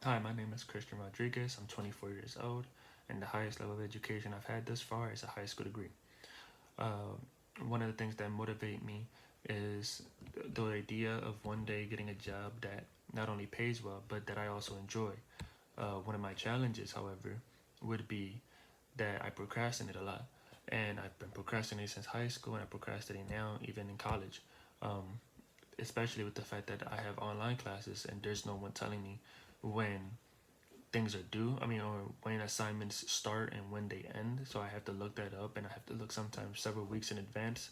Hi, my name is Christian Rodriguez. I'm 24 years old, and the highest level of education I've had thus far is a high school degree. Uh, One of the things that motivate me is the idea of one day getting a job that not only pays well, but that I also enjoy. One of my challenges, however, would be that I procrastinate a lot. And I've been procrastinating since high school, and I procrastinate now, even in college. Um, Especially with the fact that I have online classes and there's no one telling me when things are due. Or when assignments start and when they end. So I have to look that up, and I have to look sometimes several weeks in advance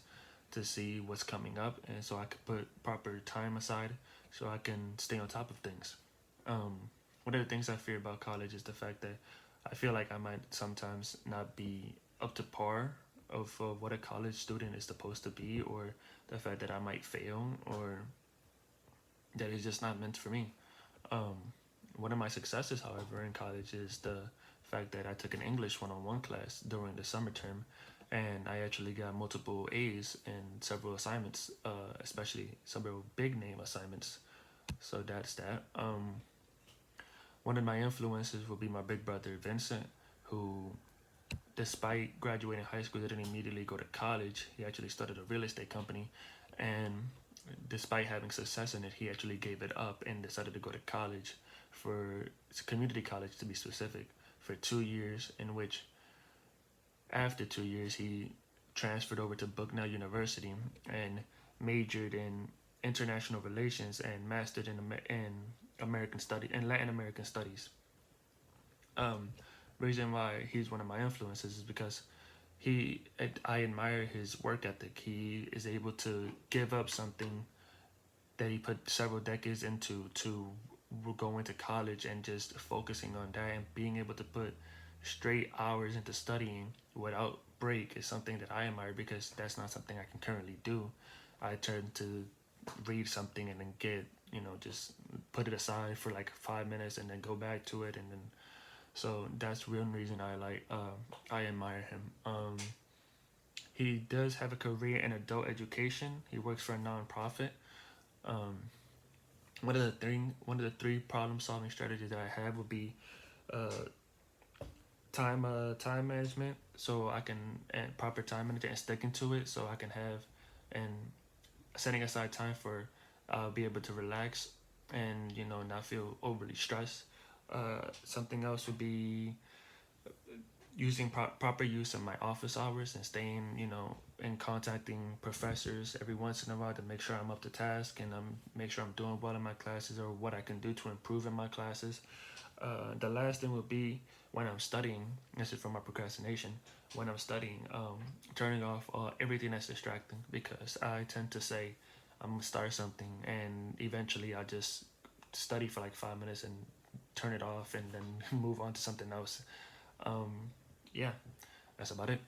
to see what's coming up, and so I could put proper time aside so I can stay on top of things. Um, One of the things I fear about college is the fact that I feel like I might sometimes not be up to par of what a college student is supposed to be, or the fact that I might fail, or that it's just not meant for me. Um, One of my successes, however, in college is the fact that I took an English one-on-one class during the summer term, and I actually got multiple A's in several assignments, especially several big name assignments. So that's that. One of my influences will be my big brother Vincent, who, despite graduating high school, didn't immediately go to college. He actually started a real estate company, and despite having success in it, he actually gave it up and decided to go to college, for it's community college to be specific, for 2 years. In which, after 2 years, he transferred over to Bucknell University and majored in international relations and mastered in American study and Latin American studies. Um, Reason why he's one of my influences is because he I admire his work ethic. He is able to give up something that he put several decades into to go into college and just focusing on that and being able to put straight hours into studying without break is something that I admire, because that's not something I can currently do. I turn to read something and then just put it aside for like 5 minutes and then go back to it, and then so that's one reason I admire him. He does have a career in adult education. He works for a nonprofit. Um, one of the three problem solving strategies that I have would be uh, time management, so I can, and proper time management and sticking to it, so I can have, and setting aside time for be able to relax and not feel overly stressed. Something else would be using proper use of my office hours and staying, and contacting professors every once in a while to make sure I'm up to task, and make sure I'm doing well in my classes, or what I can do to improve in my classes. The last thing would be when I'm studying. This is for my procrastination. When I'm studying, turning off everything that's distracting, because I tend to say I'm gonna start something and eventually I just study for like 5 minutes and turn it off and then move on to something else. Um, yeah, that's about it.